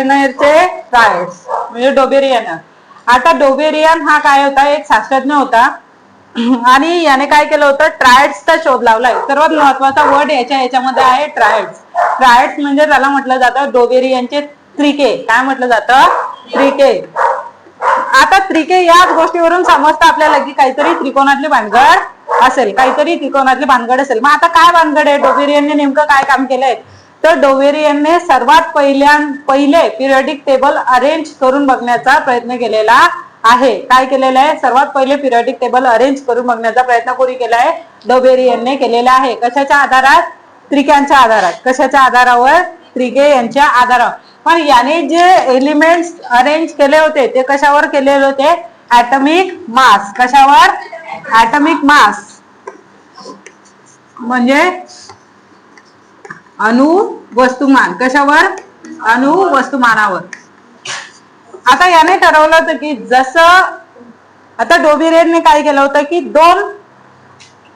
डोबेरियनचे triads म्हणजे डोबेरियन. आता डोबेरियन हा काय होता, एक शास्त्रज्ञ होता आणि याने काय केलं होतं, ट्रायड्सचा शोध लावलाय. सर्वात महत्वाचा वर्ड याच्यामध्ये आहे ट्रायड्स. ट्रायड्स म्हणजे त्याला म्हटलं जातं डोबेरियनचे त्रिके. काय म्हटलं जातं, त्रिके. आता त्रिके याच गोष्टीवरून समजतं आपल्याला की काहीतरी त्रिकोणातली भानगड असेल, काहीतरी त्रिकोणातली भानगड असेल. मग आता काय भानगड आहे, डोबेरियनने नेमकं काय काम केलंय, तर डोबेरियनने सर्वात पहिले पिरियडिक टेबल अरेंज करून बघण्याचा प्रयत्न केलेला आहे. काय केलेलं आहे, सर्वात पहिले पिरियडिक टेबल अरेंज करून बघण्याचा प्रयत्न कोणी केलाय, डोबेरियनने केलेला आहे. कशाच्या आधारात, त्रिक्यांच्या आधारात. कशाच्या आधारावर, त्रिके यांच्या आधारावर. पण याने जे एलिमेंट्स अरेंज केले होते ते कशावर केलेले होते, ऍटॉमिक मास. कशावर, ऍटॉमिक मास म्हणजे अणु वस्तुमान. कशावर, अणु वस्तुमानावर. आता याने ठरवलं होतं की जसं आता डोबेरियनने काय केलं होतं की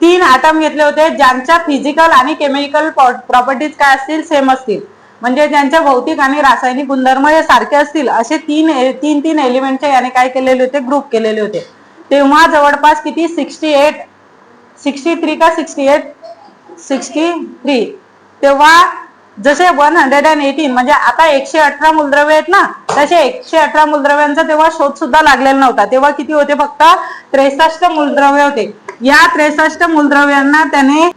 तीन ऍटम घेतले होते ज्यांच्या फिजिकल आणि केमिकल प्रॉपर्टीज काय असतील, सेम असतील. म्हणजे ज्यांच्या भौतिक आणि रासायनिक गुणधर्म हे सारखे असतील असे तीन एलिमेंटचे याने काय केलेले होते, ग्रुप केलेले होते. तेव्हा जवळपास किती 63 का 63 तेव्हा जसे 118 म्हणजे आता 118 मूलद्रव्य आहेत ना, तसे 118 मूलद्रव्यांचा तेव्हा शोध सुद्धा लागलेला नव्हता. तेव्हा किती होते, फक्त 63 मूलद्रव्य होते. या 63 मूलद्रव्यांना त्याने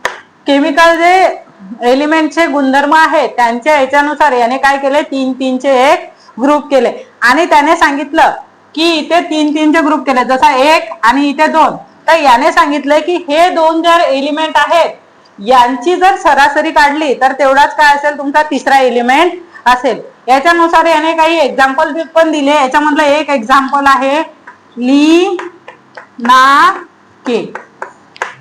केमिकल जे एलिमेंटचे गुणधर्म आहेत त्यांच्या याच्यानुसार याने काय केले, 3-3चे एक ग्रुप केले. आणि त्याने सांगितलं की इथे 3-3चे ग्रुप केले, जसा 1 आणि इथे 2. तर याने सांगितलंय की हे दोन जर एलिमेंट आहेत यांची जर सरासरी काढली तर तेवढाच काय असेल, तुमचा तिसरा एलिमेंट असेल. याच्यानुसार याने काही एक्झाम्पल पण दिले. याच्यामधलं एक एक्झाम्पल आहे लिनाके.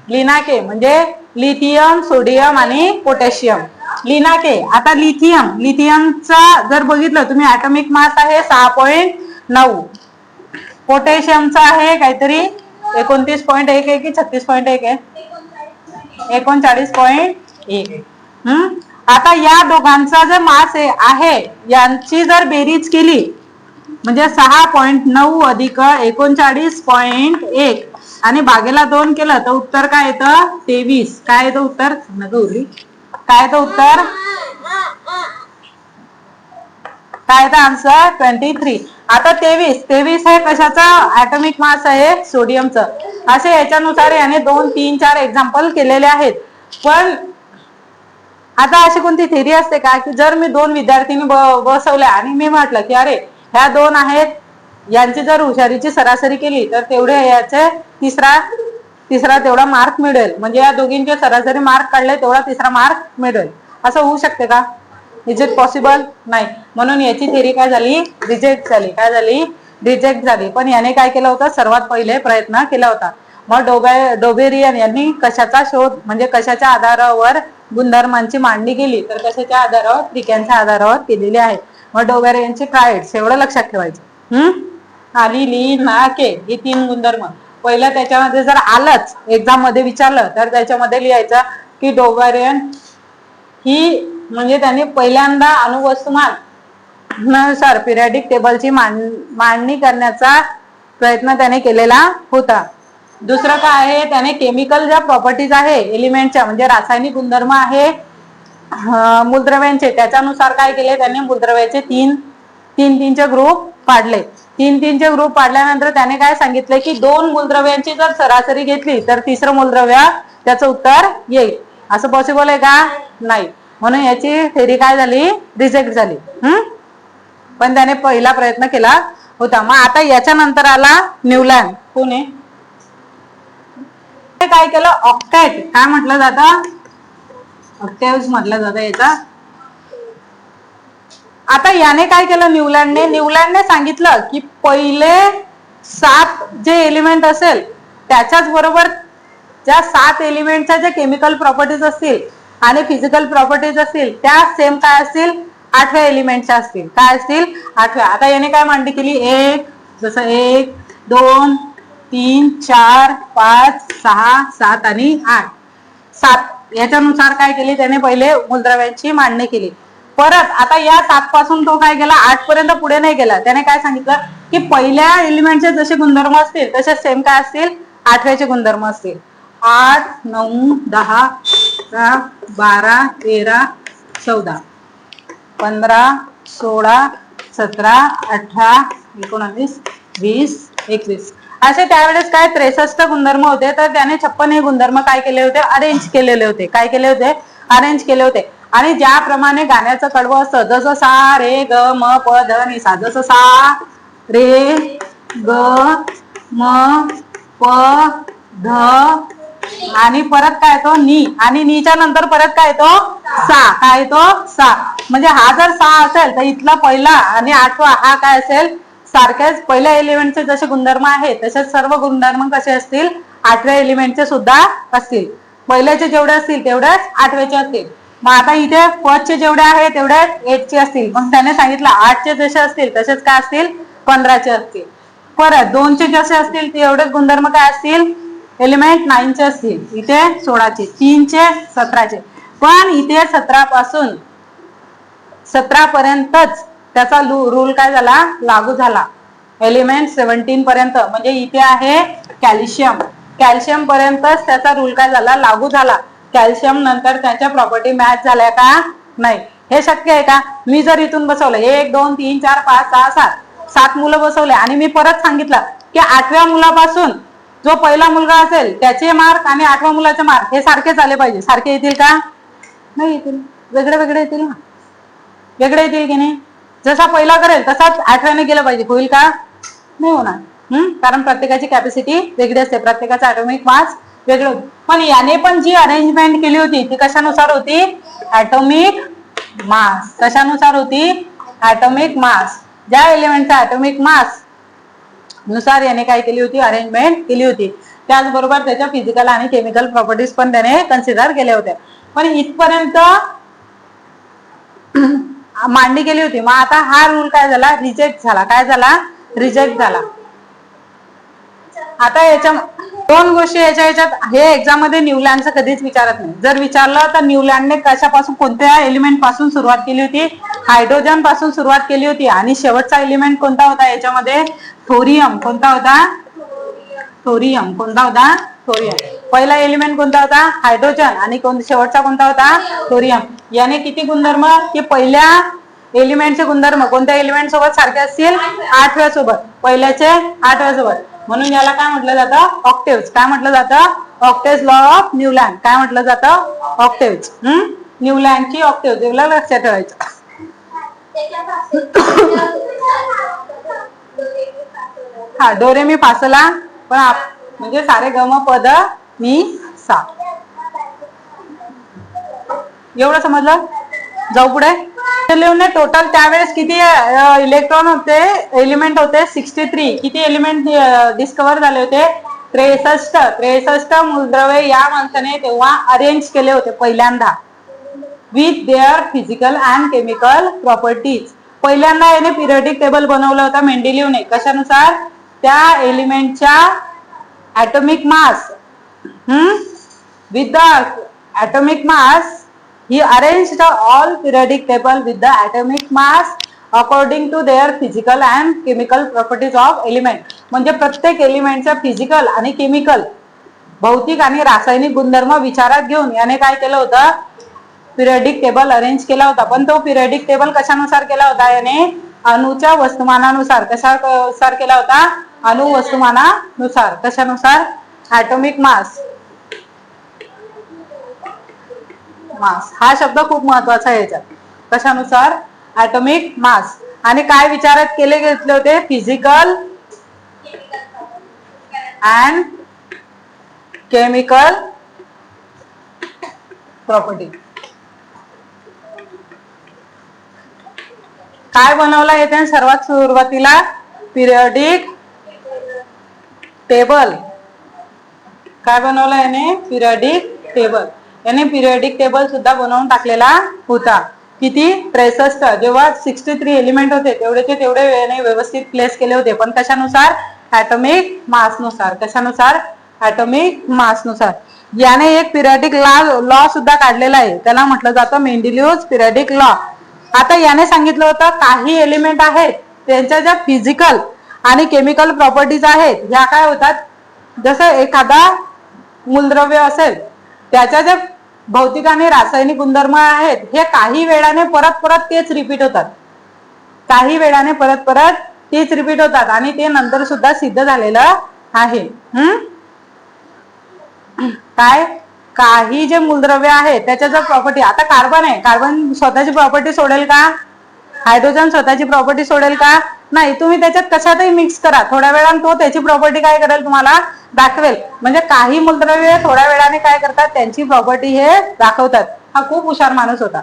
लिनाके म्हणजे लिथियम, सोडियम आणि पोटॅशियम. लिनाके. आता लिथियमचा जर बघितलं तुम्ही, ऍटॉमिक मास आहे 6.9. पोटॅशियमचा आहे काहीतरी 29.1 आहे की 36.1 आहे, 39.1. आता या दोघांचा जर मास आहे यांची जर बेरीज केली म्हणजे 6.9 अधिक 39.1 आणि भागेला 2 केलं तर उत्तर काय येतं, 23. काय येतं उत्तर, काय येतं उत्तर, काय येतं आन्सर 23. आता 23 हे कशाचा ऍटॉमिक मास आहे, सोडियमचं. असे याच्यानुसार याने 2, 3, 4 एक्झाम्पल केलेले आहेत. पण आता अशी कोणती थेरी असते का की जर मी 2 विद्यार्थ्यांनी बसवल्या आणि मी म्हटलं की अरे ह्या 2 आहेत, यांची जर हुशारीची सरासरी केली तर तेवढे याचे तिसरा तेवढा मार्क मिळेल. म्हणजे या दोघींचे सरासरी मार्क काढले तेवढा तिसरा मार्क मिळेल. असं होऊ शकते का, इज इट पॉसिबल, नाही. म्हणून याची थेरी काय झाली, रिजेक्ट झाली. काय झाली, रिजेक्ट झाली. पण याने काय केलं होतं, सर्वात पहिले प्रयत्न केला होता. मग डोबेरियन यांनी कशाचा शोध म्हणजे कशाच्या आधारावर गुणधर्मांची मांडणी केली, तर कशाच्या आधारावर, त्रिक्यांच्या आधारावर केलेली आहे. मग डोबेरियनचे ट्रायड्स एवढं लक्षात ठेवायचं. आणि लिनाके हे 3 गुणधर्म. पहिलं त्याच्यामध्ये जर आलंच एक्झाम मध्ये विचारलं तर त्याच्यामध्ये लिहायचं की डोबेरियन ही म्हणजे त्यांनी पहिल्यांदा अणुवस्तुमान नुसार पिरियडिक टेबलची मांडणी करण्याचा प्रयत्न त्याने केलेला होता. दुसरं काय आहे, त्याने केमिकल ज्या प्रॉपर्टीज आहे एलिमेंटच्या म्हणजे रासायनिक गुणधर्म आहे मूलद्रव्यांचे, त्याच्यानुसार काय केले त्याने, मूलद्रव्याचे 3-3चे ग्रुप पाडले. 3-3चे ग्रुप पाडल्यानंतर त्याने काय सांगितले की 2 मूलद्रव्यांची जर सरासरी घेतली तर तिसरं मूलद्रव्य त्याचं उत्तर येईल. असं पॉसिबल आहे का, नाही. म्हणून याची थेरी काय झाली, रिजेक्ट झाली. पण त्याने पहिला प्रयत्न केला होता. मग आता याच्या नंतर आला न्यूलँड. कोण आहे, काय केलं, ऑक्टॅट. काय म्हटलं जातं, ऑक्टेव्स म्हटलं जातं याचा. आता याने काय केलं, न्यूलँडने सांगितलं की पहिले 7 जे एलिमेंट असेल त्याच्याच बरोबर ज्या 7 एलिमेंटच्या ज्या केमिकल प्रॉपर्टीज असतील आणि फिजिकल प्रॉपर्टीज असतील त्या सेम काय असतील, 8व्या एलिमेंटच्या असतील. काय असतील, 8व्या. आता याने काय मांडणी केली, 1 जसं 1, 2, 3, 4, 5, 6, 7 आणि 8. 7 याच्यानुसार काय केली त्याने, पहिले मूलद्रव्यांची मांडणी केली. परत आता या 7 पासून तो काय गेला 8 पर्यंत पुढे नाही गेला. त्याने काय सांगितलं की पहिल्या एलिमेंटचे जसे गुणधर्म असतील तसे सेम काय असतील 8व्याचे गुणधर्म असतील. 8, 9, 10, 12, 13, 14, 15, 16, 17, 18, 19, 20, 21 असे त्यावेळेस काय 63 गुणधर्म होते. तर त्याने 56 हे गुणधर्म काय केले होते अरेंज केलेले होते. काय केले होते अरेंज केले होते. आणि ज्याप्रमाणे गाण्याचं कडवं असतं जसं सा रे ग म प ध नि सा, जसं सा रे ग म प ध आणि परत काय तो नी आणि नीच्या नंतर परत काय तो सा, काय तो सा. म्हणजे हा जर सा असेल तर इथला पहिला आणि 8वा हा काय असेल सारखेच पहिल्या एलिमेंटचे जसे गुणधर्म आहेत तसेच सर्व गुणधर्म कसे असतील 8व्या एलिमेंटचे सुद्धा असतील. पहिल्याचे जेवढे असतील तेवढेच 8व्याचे असतील. मग आता इथे फर्स्टचे जेवढे आहे तेवढे 8चे असतील. मग त्याने सांगितलं 8चे जसे असतील तसेच काय असतील 15चे असतील. परत 2चे जसे असतील तेवढेच गुणधर्म काय असतील एलिमेंट 9चे असतील. इथे 16चे, 3चे 17चे. पण इथे 17 पासून 17 पर्यंतच त्याचा रूल काय झाला लागू झाला. एलिमेंट 17 पर्यंत म्हणजे इथे आहे कॅल्शियम, कॅल्शियम पर्यंतच त्याचा रूल काय झाला लागू झाला. कॅल्शियम नंतर त्याच्या प्रॉपर्टी मॅच झाल्या का नाही हे शक्य आहे का. मी जर इथून बसवलं 1 2 3 4 5 6 7 मुलं बसवले आणि मी परत सांगितलं की 8व्या मुलापासून जो पहिला मुलगा असेल त्याचे मार्क आणि 8व्या मुलाचे मार्क हे सारखेच आले पाहिजे. सारखे येतील का नाही येतील, वेगळे वेगळे येतील ना, वेगळे येतील की नाही. जसा पहिला करेल तसाच 8व्याने गेलं पाहिजे, होईल का नाही होणार. कारण प्रत्येकाची कॅपॅसिटी वेगळी असते, प्रत्येकाचा ॲटॉमिक मास वेगळं होतं. पण याने पण जी अरेंजमेंट केली होती ती कशानुसार होती ॲटॉमिक मास. कशानुसार होती ॲटॉमिक मास. ज्या एलिमेंटचा ॲटॉमिक मास नुसार याने काय केली होती अरेंजमेंट केली होती. त्याचबरोबर त्याच्या फिजिकल आणि केमिकल प्रॉपर्टीज पण त्याने कन्सिडर केल्या होत्या. पण इथपर्यंत मांडणी केली होती. मग आता हा रूल काय झाला रिजेक्ट झाला. काय झाला रिजेक्ट झाला. आता याच्या 2 गोष्टी याच्यात हे एक्झाम मध्ये न्यूलँडचं कधीच विचारत नाही. जर विचारलं तर न्यूलँडने कशापासून कोणत्या एलिमेंट पासून सुरुवात केली होती हायड्रोजन पासून सुरुवात केली होती. आणि शेवटचा एलिमेंट कोणता होता याच्यामध्ये थोरियम. कोणता होता थोरियम. कोणता होता थोरियम. पहिला एलिमेंट कोणता होता हायड्रोजन आणि शेवटचा कोणता होता थोरियम. याने किती गुणधर्म की पहिल्या एलिमेंटचे गुणधर्म कोणत्या एलिमेंट सोबत सारखे असतील 8व्या सोबत, पहिल्याचे 8व्या सोबत. म्हणून याला काय म्हटलं जातं ऑक्टेव्ज. काय म्हटलं जातं ऑक्टेव्ज लॉ ऑफ न्यूलँड. काय म्हटलं जातं ऑक्टेव्ज. न्यूलँडची ऑक्टेव्ज एवढं लक्षात ठेवायचं. हा डोरे मी फासला पण म्हणजे सारे गम पद मी सा. एवढं समजलं. जाऊ पुढे. टोटल त्यावेळेस किती इलेक्ट्रॉन होते एलिमेंट होते 63. किती एलिमेंट डिस्कवर झाले होते 63 मूलद्रव्ये या माणसाने तेव्हा अरेंज केले होते पहिल्यांदा with their physical and chemical properties. पहिल्यांदा याने पिरियडिक टेबल बनवला होता मेंडेलिव्हने. कशानुसार त्या एलिमेंटच्या atomic mass with the atomic mass he arranged all periodic table with the atomic mass according to their physical and chemical properties of element. म्हणजे प्रत्येक एलिमेंटचा फिजिकल आणि केमिकल भौतिक आणि रासायनिक गुणधर्म विचारात घेऊन याने काय केलं होतं पिरियडिक टेबल अरेंज केला होता. पण तो पिरियडिक टेबल कशानुसार केला होता याने अणूच्या वस्तुमानानुसार. कशानुसार केला होता अणु वस्तुमानानुसार. कशानुसार ॲटॉमिक मास. मास हा शब्द खूप महत्वाचा आहे याच्यात. कशानुसार ॲटॉमिक मास. आणि काय विचारात केले घेतले होते फिजिकल अँड केमिकल प्रॉपर्टी. काय बनवला येते सर्वात सुरुवातीला पिरियडिक टेबल. काय बनवलं याने पिरियडिक टेबल. याने पिरियडिक टेबल सुद्धा बनवून टाकलेला होता. किती 63. जेव्हा 63 एलिमेंट होते तेवढेचे तेवढे याने व्यवस्थित प्लेस केले होते. पण कशानुसार ॲटॉमिक मास नुसार. कशानुसार ॲटॉमिक मास नुसार. याने एक पिरियडिक लॉ सुद्धा काढलेला आहे. त्याला म्हटलं जातं मेंडेलिव्हज पिरियडिक लॉ. आता याने सांगितलं होतं काही एलिमेंट आहेत त्यांच्या ज्या फिजिकल आणि केमिकल प्रॉपर्टीज आहेत ह्या काय होतात, जसं एखादा मूलद्रव्य असेल त्याच्या ज्या भौतिक आणि रासायनिक गुणधर्म आहेत हे काही वेळाने परत परत तेच रिपीट होतात, काही वेळाने परत परत तेच रिपीट होतात आणि ते नंतर सुद्धा सिद्ध झालेलं आहे. काय काही जे मूलद्रव्य आहे त्याच्या जर प्रॉपर्टी, आता कार्बन आहे, कार्बन स्वतःची प्रॉपर्टी सोडेल का? हायड्रोजन स्वतःची प्रॉपर्टी सोडेल का? नाही. तुम्ही त्याच्यात कशातही मिक्स करा, थोड्या वेळाने तो त्याची प्रॉपर्टी काय करेल तुम्हाला दाखवेल. म्हणजे काही मूलद्रव्य थोड्या वेळाने काय करतात त्यांची प्रॉपर्टी हे दाखवतात. हा खूप हुशार माणूस होता.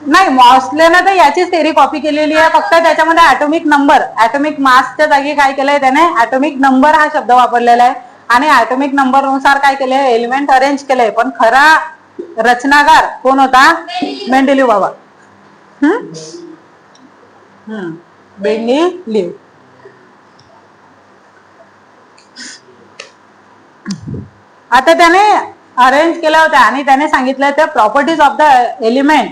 नाही, मॉसलेनं तर याचीच थेरी कॉपी केलेली आहे, फक्त त्याच्यामध्ये ॲटॉमिक नंबर, ॲटॉमिक मासच्या जागी काय केलंय त्याने ॲटॉमिक नंबर हा शब्द वापरलेला आहे आणि ॲटॉमिक नंबर नुसार काय केलंय एलिमेंट अरेंज केलंय. पण खरा रचनाकार कोण होता? मेंडेलिव्ह बाबा. मेंडेलिव्ह. आता त्याने अरेंज केलं होतं आणि त्याने सांगितलं त्या properties of the element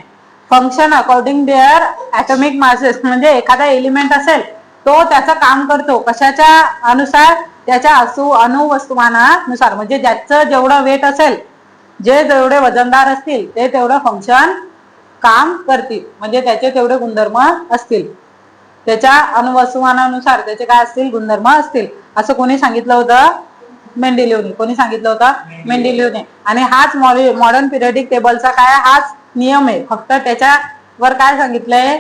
function according their atomic masses. म्हणजे एखादा एलिमेंट असेल तो त्याचं काम करतो कशाच्या अनुसार? त्याच्या अणुवस्तुमानानुसार. म्हणजे ज्याचं जेवढं वेट असेल, जे जेवढे वजनदार असतील ते तेवढं फंक्शन काम करतील, म्हणजे त्याचे तेवढे गुणधर्म असतील, त्याच्या अणुवस्तुमानानुसार त्याचे काय असतील गुणधर्म असतील. असं कोणी सांगितलं होतं? मेंडेलिव्हने. कोणी सांगितलं होतं? मेंडेलिव्हने. आणि हाच मॉडर्न पिरियडिक टेबलचा काय हाच नियम आहे, फक्त त्याच्यावर काय सांगितलंय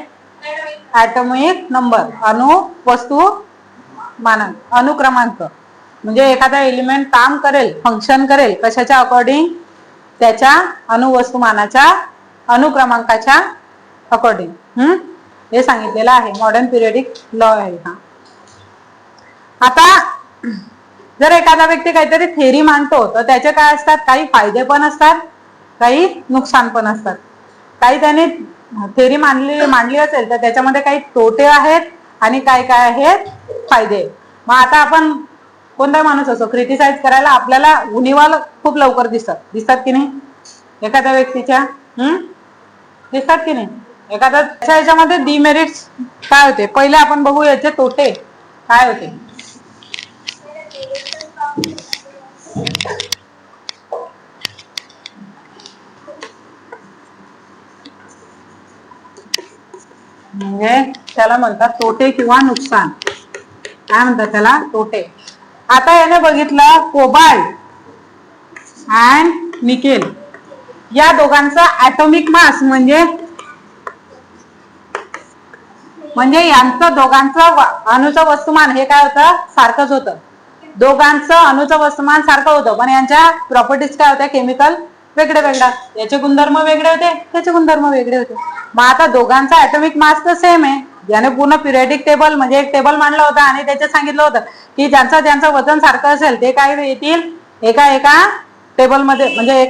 ॲटॉमिक नंबर, अणु वस्तू मानक, अनुक्रमांक. म्हणजे एखादा एलिमेंट काम करेल, फंक्शन करेल कशाच्या अकॉर्डिंग? त्याच्या अणुवस्तुमानाच्या अनुक्रमांकाच्या अकॉर्डिंग. हे सांगितलेलं आहे, मॉडर्न पिरियडिक लॉ आहे हा. आता जर एखादा व्यक्ती काहीतरी थेरी मांडतो तर त्याचे काय असतात? काही फायदे पण असतात, काही नुकसान पण असतात. काही त्याने थेरी मांडली असेल तर त्याच्यामध्ये काही तोटे आहेत आणि काय काय आहेत फायदे. मग आता आपण कोणता माणूस असो क्रिटिसाइज करायला आपल्याला उणिवा खूप लवकर दिसतात की नाही एखाद्या व्यक्तीच्या? दिसतात की नाही? एखाद्या याच्यामध्ये डिमेरिट्स काय होते पहिले आपण बघू, याचे तोटे काय होते. म्हणजे त्याला म्हणतात तोटे किंवा नुकसान. काय म्हणतात त्याला? तोटे. आता याने बघितलं कोबाल्ट अँड निकेल या दोघांचा ॲटॉमिक मास म्हणजे यांचं दोघांचं अणुचं वस्तुमान हे काय होतं? सारखंच होतं. दोघांचं अणुचं वस्तुमान सारखं होतं, पण यांच्या प्रॉपर्टीज काय होत्या? केमिकल वेगळे वेगळ्या. याचे गुणधर्म वेगळे होते, त्याचे गुणधर्म वेगळे होते. मग आता दोघांचा ॲटॉमिक मास तर सेम आहे. याने पूर्ण पिरियडिक टेबल म्हणजे एक टेबल मांडला होता आणि त्याच्यात सांगितलं होतं की ज्यांचं वजन सारखं असेल ते काय येतील एका टेबलमध्ये, म्हणजे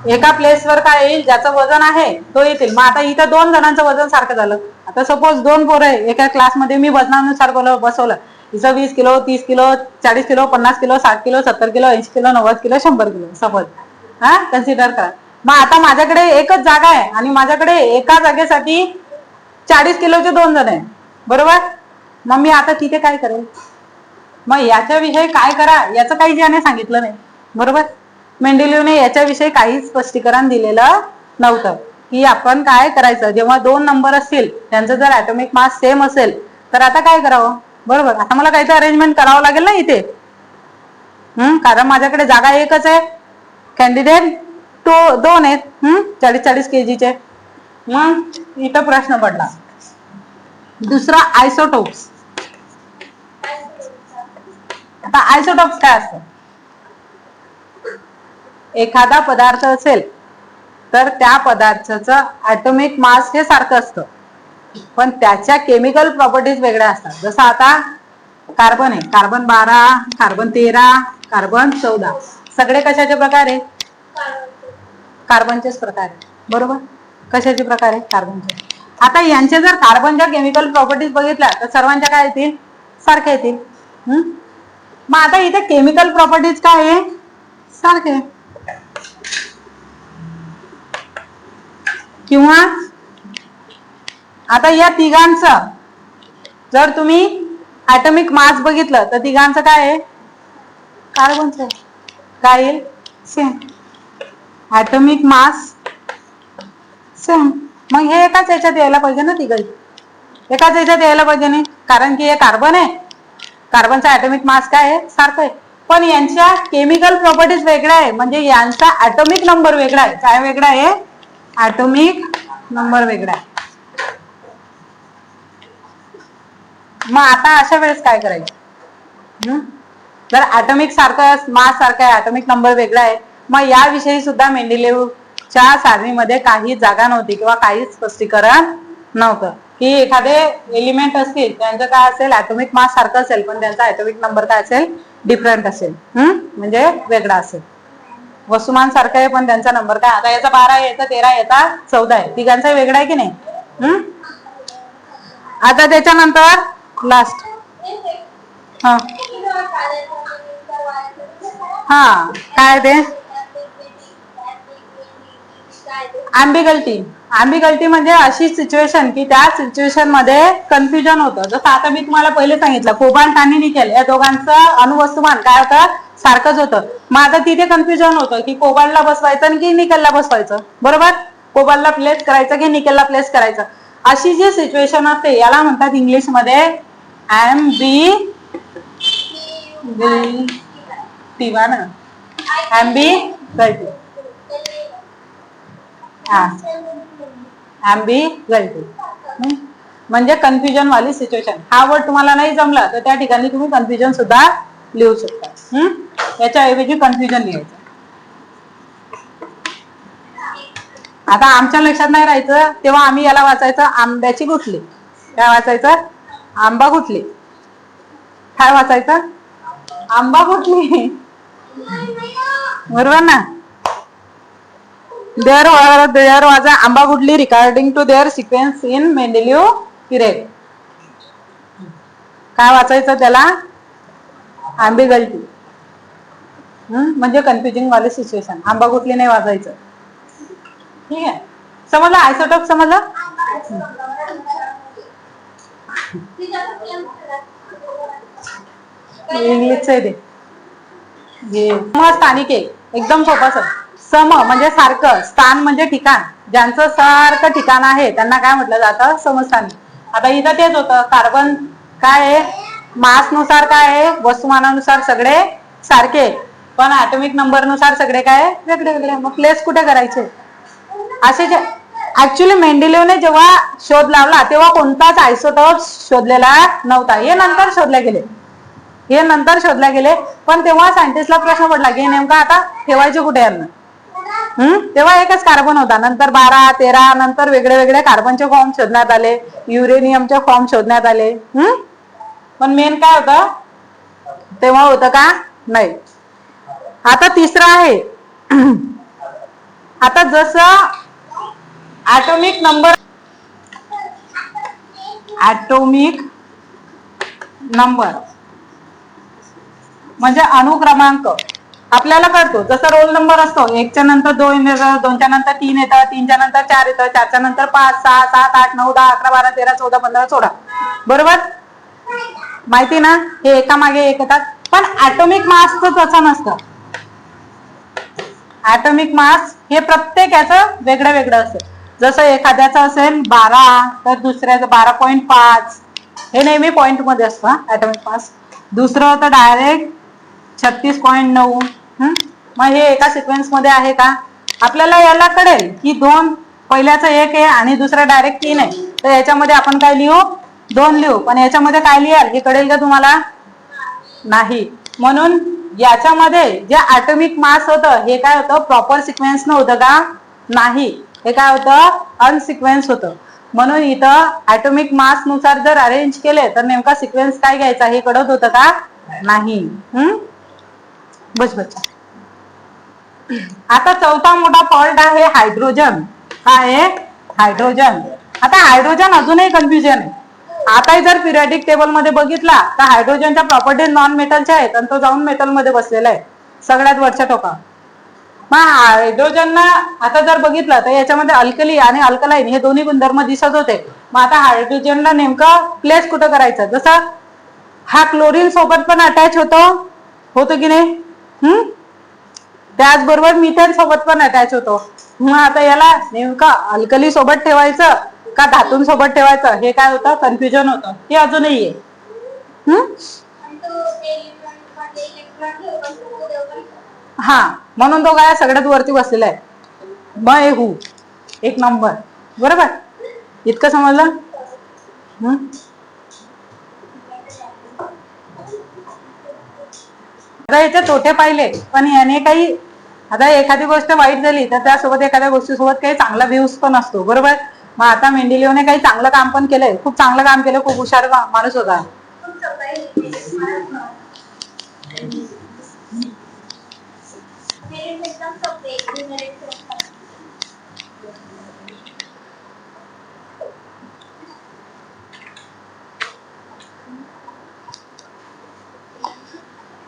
एका प्लेसवर काय येईल ज्याचं वजन आहे तो येतील. मग आता इथं 2 जणांचं वजन सारखं झालं. आता सपोज 2 पोरं आहे एका क्लासमध्ये, मी वजनानुसार बसवलं. हिचं 20 kilo, 30 kilo, 40 kilo, 50 kilo, 60 kilo, 70 kilo, 80 kilo, 90 kilo, 100 kilo suppose consider करा. मग आता माझ्याकडे एकच जागा आहे आणि माझ्याकडे एका जागेसाठी 40 किलोचे 2 जण आहे, बरोबर? मग मी आता तिथे काय करेल? मग याच्याविषयी काय करा याचं काही ज्याने सांगितलं नाही, बरोबर? मेंडेलिव्हने याच्याविषयी काहीच स्पष्टीकरण दिलेलं नव्हतं की आपण काय करायचं जेव्हा 2 नंबर असतील त्यांचं जर ॲटॉमिक मास सेम असेल तर आता काय करावं, बरोबर? आता मला काहीतरी अरेंजमेंट करावं लागेल ना इथे, कारण माझ्याकडे जागा एकच आहे, कॅन्डिडेट 2 आहेत, 40-40 kgचे. मग इथं प्रश्न पडला दुसरा, आयसोटोप्स. आता आयसोटोप्स काय असतं? एखादा पदार्थ असेल तर त्या पदार्थाचं ॲटॉमिक मास हे सारखं असतं, पण त्याच्या केमिकल प्रॉपर्टीज वेगळ्या असतात. जसं आता कार्बन आहे, कार्बन 12, कार्बन 13, कार्बन 14, सगळे कशाचे प्रकार आहे? कार्बनचेच प्रकार आहे, बरोबर? कशाचे प्रकार आहे? कार्बनचे. आता यांचे जर कार्बनच्या केमिकल प्रॉपर्टीज बघितल्या तर सर्वांच्या काय येतील? सारख्या येतील. मग आता इथे केमिकल प्रॉपर्टीज काय आहे? सारखे. किंवा आता या तिघांचं जर तुम्ही ऍटॉमिक मास बघितलं तर तिघांचं काय आहे, कार्बनचं काय येईल, सेम. Atomic mass same. मग हे एकाच याच्यात यायला पाहिजे ना, तिघही एकाच याच्यात यायला पाहिजे नाही, कारण की हे कार्बन आहे, कार्बनचा ऍटॉमिक मास काय आहे, सारखं आहे, पण यांच्या केमिकल प्रॉपर्टीज वेगळ्या आहे, म्हणजे यांचा ऍटॉमिक नंबर वेगळा आहे. काय वेगळा आहे, ऍटॉमिक नंबर वेगळा आहे. मग आता अशा वेळेस काय करायचं, जर ऍटॉमिक सारखं मास सारखं आहे, ऍटॉमिक नंबर वेगळा आहे, मग याविषयी सुद्धा मेंडेलिव्हच्या सारणीमध्ये काही जागा नव्हती किंवा काही स्पष्टीकरण नव्हतं, की एखादे एलिमेंट असतील त्यांचं काय असेल, ऍटॉमिक मास सारखं असेल पण त्यांचा ऍटॉमिक नंबर काय असेल, डिफरंट असेल, म्हणजे वेगळा असेल. वस्तुमान सारखं आहे पण त्यांचा नंबर काय, आता याचा 12 आहे, याचा 13 आहे, याचा 14 आहे, तिघांचा वेगळा आहे की नाही. आता त्याच्यानंतर लास्ट हा काय ते ॲम्बिगल्टी. ॲम्बिगल्टी म्हणजे अशी सिच्युएशन की त्या सिच्युएशन मध्ये कन्फ्युजन होतं. जसं आता मी तुम्हाला पहिले सांगितलं, कोबाल्ट आणि निकेल या दोघांचं अणुवस्तुमान काय होतं, सारखंच होतं. मग आता तिथे कन्फ्युजन होतं की कोबाल्टला बसवायचं की निकेलला बसवायचं, बरोबर, कोबाल्टला प्लेस करायचं की निकेलला प्लेस करायचं. अशी जी सिच्युएशन असते याला म्हणतात इंग्लिश मध्ये ॲम्बिगल्टी. ॲम्बिगल्टी म्हणजे कन्फ्युजन वाली सिच्युएशन. हा वर्ड तुम्हाला नाही जमला तर त्या ठिकाणी तुम्ही कन्फ्युजन सुद्धा लिहू शकता. याच्याऐवजी कन्फ्युजन लिहायचं. आता आमच्या लक्षात नाही राहायचं तेव्हा आम्ही याला वाचायचं आंब्याची गुठली. काय वाचायचं, आंबा गुठली. काय वाचायचं, आंबा गुठली, बरोबर ना. There was an आंबा गुठली regarding to their sequence in Mendeleev period. काय वाचायचं त्याला, ॲम्बिगल्टी, म्हणजे कन्फ्युजिंग वाले सिच्युएशन. आंबा गुठली नाही वाचायचं, ठीक आहे. समजलं, आयसोटोप समजलं. इंग्लिशचं आहे ते. स्थानिक आहे, एकदम सोपं सर. सम म्हणजे सारखं, स्थान म्हणजे ठिकाण, ज्यांचं सारखं ठिकाण आहे त्यांना काय म्हटलं जातं, समस्थानिक. आता इथं तेच होतं, कार्बन काय आहे, मास नुसार काय आहे, वस्तुमानानुसार सगळे सारखे, पण ऍटॉमिक नंबर नुसार सगळे काय वेगळे वेगळे. मग प्लेस कुठे करायचे असे. ऍक्च्युली मेंडेलिव्हने जेव्हा शोध लावला तेव्हा कोणताच आयसोटोप शोधलेला नव्हता. हे नंतर शोधल्या गेले, पण तेव्हा सायंटिस्टला प्रश्न पडला की नेमका आता ठेवायचे कुठे यांना. तेव्हा एकच कार्बन होता, नंतर 12, 13, नंतर वेगळे वेगळे कार्बनचे फॉर्म शोधण्यात आले, युरेनियमचे फॉर्म शोधण्यात आले. पण मेन काय होतं तेव्हा होतं का नाही. आता तिसरं आहे, आता जसं ऍटॉमिक नंबर म्हणजे अणुक्रमांक आपल्याला कळतो. जसा रोल नंबर असतो, 1च्या नंतर 2 येतं, 2च्या नंतर 3 येतं, 3च्या नंतर 4 येतं, 4च्या नंतर 5, 6, 7, 8, 9, 10, 11, 12, 13, 14, 15, 16, बरोबर, माहिती ना. हे एका मागे एक येतात. पण ऍटॉमिक मासचं तसं नसतं. ऍटॉमिक मास हे प्रत्येक याचं वेगळं वेगळं असतं. जसं एखाद्याचं असेल 12 तर दुसऱ्याचं 12.5, हे नेहमी पॉइंट मध्ये असतं ऍटॉमिक मास. दुसरं होतं डायरेक्ट 36.9. मग हे एका सिक्वेन्स मध्ये आहे का, आपल्याला याला कळेल की पहिल्याचं 1 आहे आणि दुसरं डायरेक्ट 3 आहे, तर याच्यामध्ये आपण काय लिहू, 2 लिहू. पण याच्यामध्ये काय लिहाल हे कळेल का तुम्हाला, नाही. म्हणून याच्यामध्ये जे ऍटॉमिक मास होतं हे काय होतं, प्रॉपर सिक्वेन्स नव्हतं का, नाही, हे काय होतं, अनसिक्वेन्स होतं. म्हणून इथं ऍटॉमिक मास नुसार जर अरेंज केले तर नेमका सिक्वेन्स काय घ्यायचा हे कळत होतं का, नाही. बस. आता चौथा मोठा फॉल्ट आहे हायड्रोजन. काय आहे, हायड्रोजन. आता हायड्रोजन अजूनही कन्फ्युजन आहे. आता जर पिरियडिक टेबल मध्ये बघितला तर हायड्रोजनच्या प्रॉपर्टीज नॉन मेटलच्या आहेत आणि तो जाऊन मेटल मध्ये बसलेला आहे सगळ्यात वरच्या टोकावर. मग हायड्रोजनला आता जर बघितलं तर याच्यामध्ये अल्कली आणि अल्कलाईन हे दोन्ही गुणधर्म दिसत होते. मग आता हायड्रोजनला नेमकं प्लेस कुठं करायचं? जसं हा क्लोरीन सोबत पण अटॅच होतो की नाही? त्याचबरोबर मिथेन सोबत पण अटॅच होतो. मग आता याला नेमकं अल्कली सोबत ठेवायचं का धातूंसोबत ठेवायचं हे काय होतं? कन्फ्युजन होतं. हे अजूनही आहे. हा, म्हणून तो काय सगळ्यात वरती बसलेला आहे. मग एक नंबर. बरोबर, इतकं समजलं? आता याचे तोटे पाहिले, पण याने काही आता एखादी गोष्ट वाईट झाली तर त्यासोबत एखाद्या गोष्टीसोबत काही चांगला व्ह्यूज पण असतो. बरोबर. मग आता मेंडेलिओने काही चांगलं काम पण केलंय, खूप चांगलं काम केलं, खूप हुशार माणूस होता.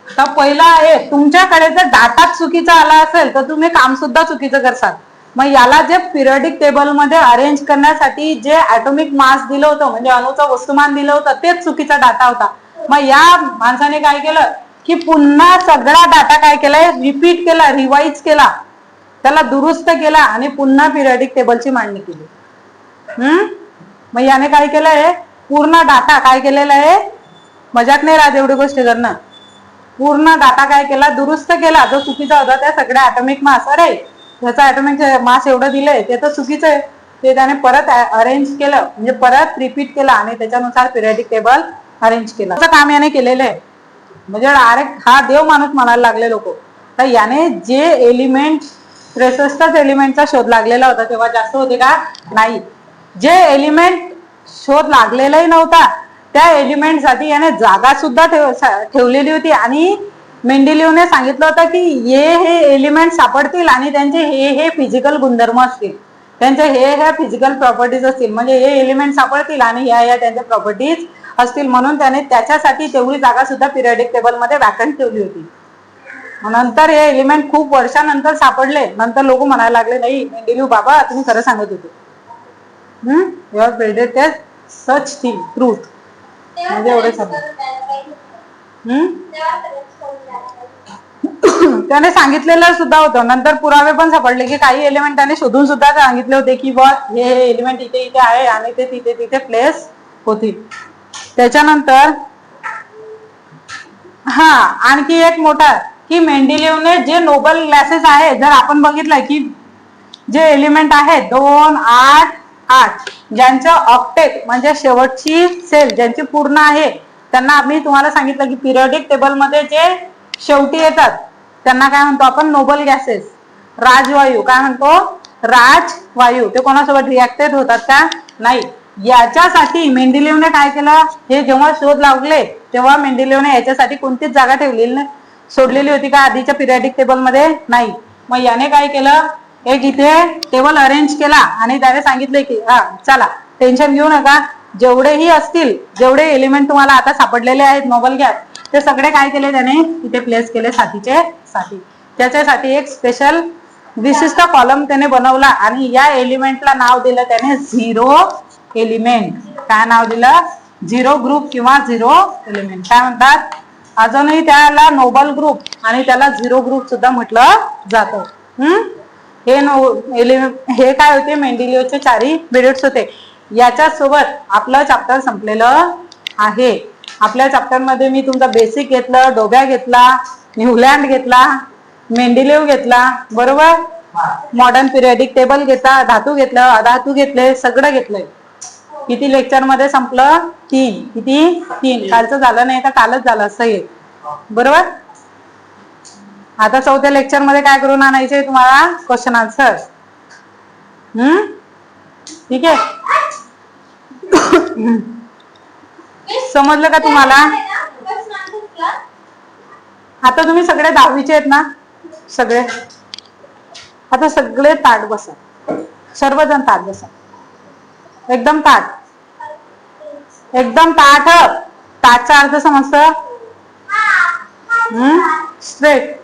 तर पहिला आहे, तुमच्याकडे जर डाटा चुकीचा आला असेल तर तुम्ही काम सुद्धा चुकीचं करसाल. मग याला जे पिरियडिक टेबल मध्ये अरेंज करण्यासाठी जे ॲटॉमिक मास दिलं होतं, म्हणजे अणुचं वस्तुमान दिलं होतं, तेच चुकीचा डाटा होता. मग या माणसाने काय केलं की पुन्हा सगळा डाटा काय केलाय, रिपीट केला, रिवाइज केला, त्याला दुरुस्त केला आणि पुन्हा पिरियडिक टेबलची मांडणी केली. मग याने काय केलंय, पूर्ण डाटा काय केलेला आहे, मजाक नाही राहत एवढी गोष्टी करणं. पूर्ण डाटा काय केला, दुरुस्त केला, जो चुकीचा होता त्या सगळ्या ॲटॉमिक मास, अरे त्याचा ॲटॉमिक मास एवढं दिलंय ते तर चुकीचं आहे, ते त्याने परत अरेंज केलं, म्हणजे परत रिपीट केला आणि त्याच्यानुसार पिरियडिक टेबल अरेंज केलं. असं काम याने केलेलं आहे. म्हणजे डायरेक्ट हा देव माणूस म्हणायला लागले लोक. तर याने जे एलिमेंट 63 एलिमेंटचा शोध लागलेला होता तेव्हा जास्त होते का? नाही. जे एलिमेंट शोध लागलेलाही नव्हता त्या एलिमेंट साठी याने जागा सुद्धा ठेवलेली होती आणि मेंडेलिओने सांगितलं होतं की हे एलिमेंट सापडतील आणि त्यांचे हे फिजिकल गुणधर्म असतील, त्यांचे हे फिजिकल प्रॉपर्टीज असतील, म्हणजे हे एलिमेंट सापडतील आणि या त्यांच्या प्रॉपर्टीज असतील, म्हणून त्याने त्याच्यासाठी तेवढी जागा सुद्धा पिरियडिक टेबल मध्ये वॅकंट ठेवली होती. नंतर हे एलिमेंट खूप वर्षानंतर सापडले, नंतर लोक म्हणायला लागले नाही मेंडेलिओ बाबा तुम्ही खरं सांगत होते. You are predicted such thing truth. म्हणजे एवढे सगळं त्याने सांगितलेलं सुद्धा होतं. नंतर पुरावे पण सापडले की काही एलिमेंट त्याने शोधून सुद्धा सांगितले होते की बॉ हे एलिमेंट इथे इथे आहे आणि ते तिथे तिथे प्लेस होतील. त्याच्यानंतर हा आणखी एक मोठा की मेंडेलिओने जे नोबल गॅसेस आहे, जर आपण बघितलं की जे एलिमेंट आहेत 2, 8, 8 ज्यांचं ऑक्टेट म्हणजे शेवटची सेल ज्यांची पूर्ण आहे, त्यांना आम्ही तुम्हाला सांगितलं की पिरियडिक टेबल मध्ये जे शेवटी येतात त्यांना काय म्हणतो आपण, नोबल गॅसेस. राजवायू काय म्हणतो, राजवायू. ते कोणासोबत रिॲक्टेड होतात का? नाही. याच्यासाठी मेंडेलिओने काय केलं, हे जेव्हा शोध लागले तेव्हा मेंडेलिओने याच्यासाठी कोणतीच जागा ठेवलेली नाही, सोडलेली होती का आधीच्या पिरियडिक टेबल मध्ये? नाही. मग याने काय केलं, एक इथे टेबल अरेंज केला आणि त्याने सांगितले की हा चला टेन्शन घेऊ नका, जेवढेही असतील, जेवढे एलिमेंट तुम्हाला आता सापडलेले आहेत नोबल गॅस, ते सगळे काय केले त्याने इथे प्लेस केले साथीचे साथी. त्याच्यासाठी एक स्पेशल विशिष्ट कॉलम त्याने बनवला आणि या एलिमेंटला नाव दिलं त्याने झिरो एलिमेंट. काय नाव दिलं? झिरो ग्रुप किंवा झिरो एलिमेंट. काय म्हणतात? अजूनही त्याला नोबल ग्रुप आणि त्याला झिरो ग्रुप सुद्धा म्हटलं जातं. हे काय होते, मेंडेलिओचे 4 पिरियड्स होते. याच्या सोबत आपलं चॅप्टर संपलेलं आहे. आपल्या चॅप्टर मध्ये मी तुमचा बेसिक घेतलं, डोब्या घेतला, न्यूलँड घेतला, मेंडेलिओ घेतला, बरोबर. मॉडर्न पिरियडिक टेबल घेतला, धातू घेतलं, अधातू घेतले, सगळं घेतलंय. किती लेक्चर मध्ये संपलं? 3. किती? 3. कालचं झालं नाही तर कालच झालं असं आहे, बरोबर. आता 4थ्या लेक्चर मध्ये काय करून आणायचे तुम्हाला? Question answer. ठीक आहे. समजलं का तुम्हाला? आता तुम्ही सगळे 10वीचे आहेत ना सगळे? आता सगळे ताट बसा, सर्वजण ताट बसा, एकदम ताट, एकदम ताट. ताटचा अर्थ समजतं? स्ट्रेट.